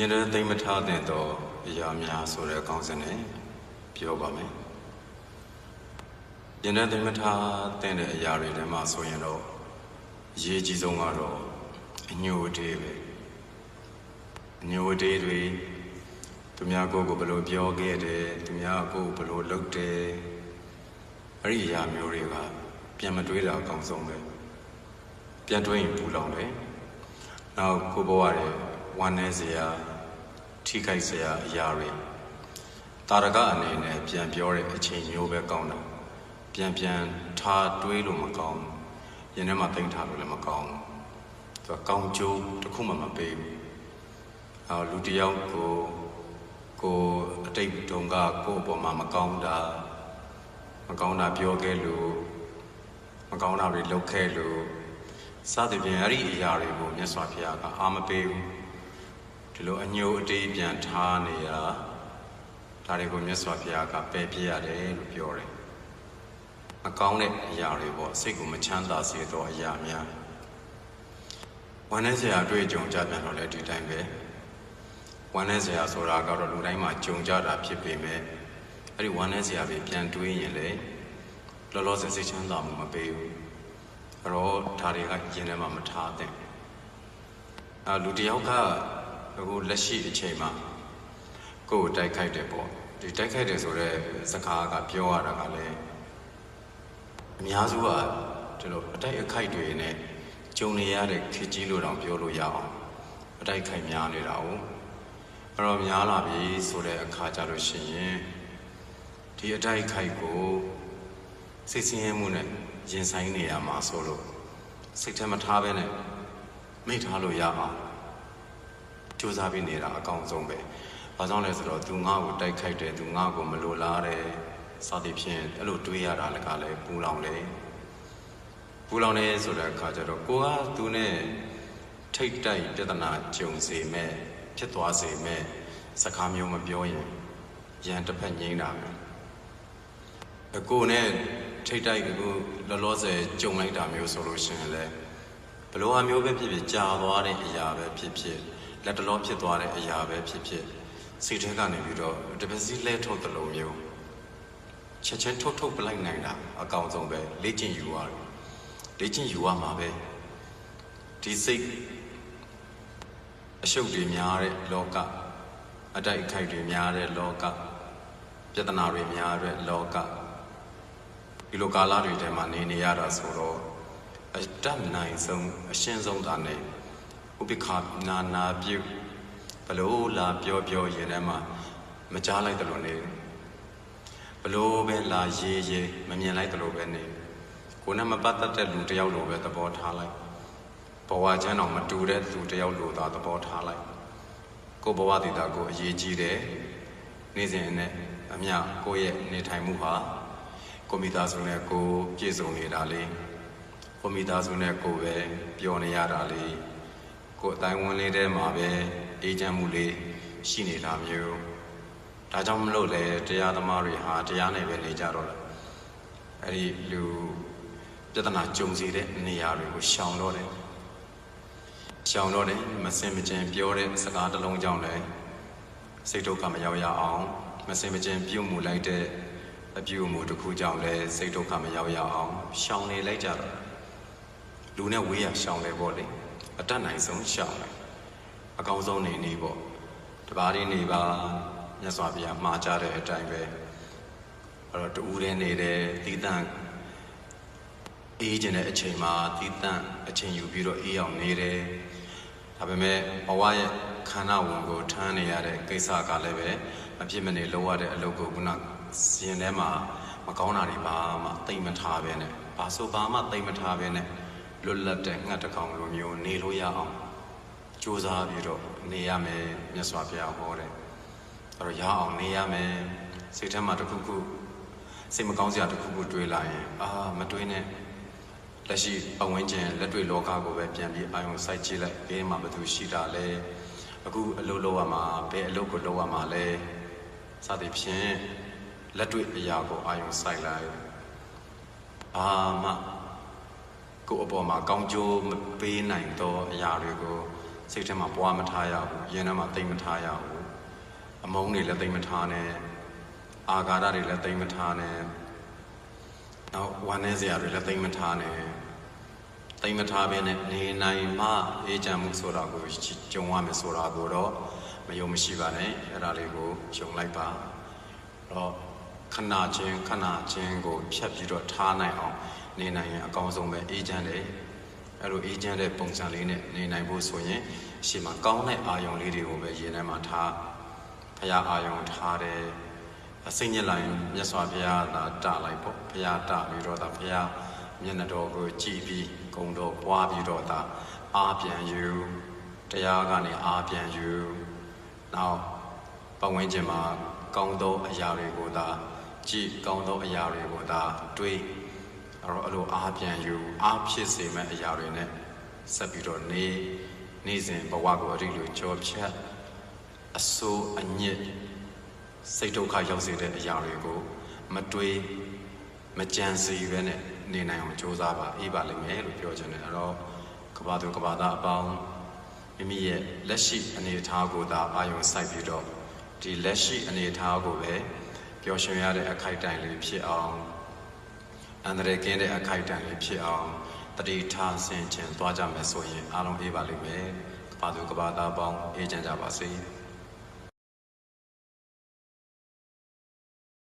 ရင်တဲ့သိမထားတဲ့အရာများဆိုတဲ့ကောင်းစင်နဲ့ပြောပါမယ်ရင်တဲ့သိမထားတဲ့အရာတွေထဲမှာဆိုရင်တော့အရေးကြီးဆုံးကတော့အညိုအတေးပဲအညိုအတေးတွေသူများကိုဘယ်လိုပြောခဲ့တယ်သူများကိုဘယ်လိုလုပ်တယ်အဲ့ဒီအရာမျိုးတွေကပြန်မတွေးတာအကောင်းဆုံးပဲပြန်တွေးရင်ပူလောင်တယ်နောက်ကိုဘဝရဲ့ဝမ်းနည်းစရာထိခိုက်စရာအရာတွေတာရကအနေနဲ့ပြန်ပြောတဲ့အချိန်မျိုးပဲကောင်းတာပြန်ထားတွေးလို့မကောင်းရင်ထဲမှာသိမ့်ထားလို့လည်းမကောင်းသူကကောင်းကျိုးတစ်ခုမှမပေးဘူးလူတစ်ယောက်ကိုအတိတ်တုန်းကကိုယ့်အပေါ်မှာမကောင်းတာပြောခဲ့လို့မကောင်းတာတွေလုပ်ခဲ့လို့စသဖြင့်အဲ့ဒီအရာတွေကိုမြတ်စွာဘုရားကအာမပေးဘူးဒီလိုအညိုအတေးပြန်ထားနေတာဒါတွေကိုမြတ်စွာဘုရားကပယ်ပြရတယ်လို့ပြောတယ်မကောင်းတဲ့အရာတွေပေါ့စိတ်ကိုမချမ်းသာစေသောအရာများဝမ်းနည်းစရာအတွေ့အကြုံကြပြန်တော့လည်းဒီတိုင်းပဲဝမ်းနည်းစရာဆိုတာကတော့လူတိုင်းမှာကြုံကြတာဖြစ်ပေမဲ့အဲ့ဒီဝမ်းနည်းစရာတွေပြန်တွေးရင်လေလောလောဆယ်စိတ်ချမ်းသာမှုမပေးဘူးအဲ့တော့ဒါတွေကရင်ထဲမှာမထားတဲ့လူတစ်ယောက်ကအခုလက်ရှိအချိန်မှာကိုယ်တိုက်ခိုက်တယ်ပေါ့ဒီတိုက်ခိုက်တယ်ဆိုတော့စကားကပြောရတာကလည်းအများစုကဒီလိုအတိုက်အခိုက်တွေနဲ့ကြုံနေရတဲ့ခေတ်ကြီးလို့တောင်ပြောလို့ရအောင်အတိုက်ခိုက်များနေတာ哦အဲ့တော့များလာပြီဆိုတဲ့အခါကြလို့ရှိရင်ဒီအတိုက်ခိုက်ကိုစိတ်ဆင်းရဲမှုနဲ့ရင်ဆိုင်နေရမှာဆိုလို့စိတ်ထဲမထားဘဲနဲ့မိတ်ထားလို့ရအောင်ကြိုးစားပြီးနေတာအကောင်းဆုံးပဲ။ဘာကြောင့်လဲဆိုတော့သူငါ့ကိုတိုက်ခိုက်တယ်သူငါ့ကိုမလိုလားတယ်စသည်ဖြင့်အဲ့လိုတွေးရတာလည်းကလည်းပူလောင်တယ်။ပူလောင်နေဆိုတဲ့အခါကျတော့ကိုကသူနဲ့ထိတ်တိုက်ပြဿနာကြုံစေမဲ့ဖြစ်သွားစေမဲ့စကားမျိုးမပြောရင်ရန်တစ်ဖက်ငြိမ်းတာပဲ။အကိုနဲ့ထိတ်တိုက်ကိုလောလောဆယ်ကြုံလိုက်တာမျိုးဆိုလို့ရှိရင်လည်းဘလို့ဟာမျိုးပဲဖြစ်ဖြစ်ကြာသွားတဲ့အရာပဲဖြစ်ဖြစ်လက်တလုံးဖြစ်သွားတဲ့အရာပဲဖြစ်ဖြစ်စိတ်ထဲကနေပြီးတော့တပစီလဲထုတ်တယ်လို့မျိုးချက်ချင်းထုတ်ပလိုက်နိုင်တာအကောင်းဆုံးပဲလေ့ကျင့်ယူရတယ်လေ့ကျင့်ယူရမှာပဲဒီစိတ်အရှုပ်တွေများတဲ့လောကအတိုက်အခိုက်တွေများတဲ့လောကပြဿနာတွေများတဲ့လောကဒီလိုကာလတွေထဲမှာနေရတာဆိုတော့အတတ်နိုင်ဆုံးအရှင်းဆုံးတာနဲ့ဥပိ္ပခာနာပြုဘလို့လာပြောရင်ထဲမှာမကြားလိုက်တယ်လို့နေဘလို့ပဲလာရေးမမြင်လိုက်တယ်လို့ပဲနေကိုယ်နဲ့မပတ်သက်တဲ့လူတယောက်လိုပဲသဘောထားလိုက်ဘဝချမ်းတော်မတူတဲ့လူတယောက်လိုသာသဘောထားလိုက်ကိုယ်ဘဝတည်တာကိုအရေးကြီးတယ်နေ့စဉ်နဲ့အမျှကိုယ့်ရဲ့နေထိုင်မှုဟာကိုမိသားစုနဲ့ကိုပြည့်စုံနေတာလေကိုမိသားစုနဲ့ကိုပဲပျော်နေရတာလေကိုအတိုင်းဝန်းလေးထဲမှာပဲအေးချမ်းမှုလေးရှိနေတာမျိုးဒါကြောင့်မလို့လေတရားသမားတွေဟာတရားနဲ့ပဲနေကြတော့တယ်အဲ့ဒီလူပြဿနာကြုံစေတဲ့နေရာတွေကိုရှောင်တော့တယ်မစင်မကျင်ပြောတဲ့စကားတစ်လုံးကြောင့်လည်းစိတ်ဒုက္ခမရောက်ရအောင်မစင်မကျင်ပြုတ်မှုလိုက်တဲ့အပြုအမူတစ်ခုကြောင့်လည်းစိတ်ဒုက္ခမရောက်ရအောင်ရှောင်နေလိုက်ကြတော့လူနဲ့ဝေးရရှောင်လေပေါ့လေအတတ်နိုင်ဆုံးရှောင်လိုက်အကောင်းဆုံးနေပေါ့တပါးလေးနေပါမြတ်စွာဘုရားမှာကြားတဲ့အတိုင်းပဲအဲ့တော့တူးရဲနေတယ်တီးတန့်အေးကျင်တဲ့အချိန်မှာတီးတန့်အချိန်ယူပြီးတော့အေးအောင်နေတယ်ဒါပေမဲ့ဘဝရဲ့ခန္ဓာဝင်ကိုထမ်းနေရတဲ့ကိစ္စကလည်းပဲမဖြစ်မနေလုပ်ရတဲ့အလုပ်ကိုခုနစဉ်ထဲမှာမကောင်းတာတွေဘာမှသိမထားပဲနဲ့ဘာမှသိမထားပဲနဲ့လွတ်လပ်တဲ့ငှက်တစ်ကောင်လိုမျိုးနေလို့ရအောင်ကြိုးစားပြီးတော့နေရမယ်မြတ်စွာဘုရားဟောတယ်အဲ့တော့ရအောင်နေရမယ်စိတ်ထဲမှာတစ်ခုခုစိတ်မကောင်းစရာတစ်ခုခုတွေးလာရင်မတွေးနဲ့လက်ရှိအဝန်းကျင်လက်တွေ့လောကကိုပဲပြန်ပြီးအာရုံစိုက်ကြည့်လိုက်ဘေးမှာဘယ်သူရှိတာလဲအခုအလုပ်လုပ်ရမှာဘယ်အလုပ်ကိုလုပ်ရမှာလဲစသဖြင့်လက်တွေ့အရာကိုအာရုံစိုက်လိုက်မှကိုယ့်အပေါ်မှာကောင်းကျိုးမပေးနိုင်သောအရာတွေကို စိတ်ထဲမှာပွားမထားရဘူးရင်ထဲမှာသိမ့်မထားရဘူးအမုန်းတွေလည်းသိမ့်မထားနဲ့အာဃာတတွေလည်းသိမ့်မထားနဲ့နောက်ဝမ်းနည်းစရာတွေလည်းသိမ့်မထားနဲ့သိမ့်မထားဘဲနဲ့နေနိုင်မှအေးချမ်းမှုဆိုတာကိုကြုံရမယ်ဆိုတာကိုတော့မယုံမရှိပါနဲ့အဲ့ဒါလေးကိုယုံလိုက်ပါတော့ခဏချင်းကိုဖြတ်ပြီးတော့ထားနိုင်အောင်နေနိုင်ရင်အကောင်းဆုံးပဲအေးချမ်းတယ်အဲ့လိုအေးချမ်းတဲ့ပုံစံလေးနဲ့နေနိုင်ဖို့ဆိုရင်ရှေ့မှာကောင်းတဲ့အာယုံလေးတွေကိုပဲရင်ထဲမှာထားဘုရားအာယုံထားတယ်စိတ်ညစ်လိုက်မြတ်စွာဘုရားသာတလိုက်ပေါ့ဘုရားတပြီးတော့ဒါဘုရားမျက်နှာတော်ကိုကြည်ပြီးဂုဏ်တော်ပွားပြီးတော့ဒါအားပြန်ယူတရားကနေအားပြန်ယူနောက်ပတ်ဝန်းကျင်မှာကောင်းသောအရာတွေကိုသာကြည်ကောင်းသောအရာတွေကိုသာတွေးအဲ့လိုအားပြန်ယူအားဖြစ်စေမဲ့အရာတွေနဲ့ဆက်ပြီးတော့နေ့စဉ်ဘဝကိုအရိလိုကြောဖြတ်အဆိုးအညစ်စိတ်ဒုက္ခရောက်စေတဲ့အရာတွေကိုမတွေးမကြံစီပဲနဲ့နေနိုင်အောင်ကြိုးစားပါအေးပါလိမ့်မယ်လို့ပြောချင်တယ်အဲ့တော့ကဘာသူကဘာသားအပေါင်းမိမိရဲ့လက်ရှိအနေအထားကိုသာအာရုံစိုက်ပြီးတော့ဒီလက်ရှိအနေအထားကိုပဲပျော်ရွှင်ရတဲ့အခိုက်အတန့်လေးဖြစ်အောင်အန္တရာယ်ကင်းတဲ့အခိုက်အတန့်လေးဖြစ်အောင်တတိထားဆင်ခြင်သွားကြမယ်ဆိုရင်အားလုံးအေးပါလိမ့်မယ်ကဘာသူကဘာသားအပေါင်းအေးချမ်းကြပါစေ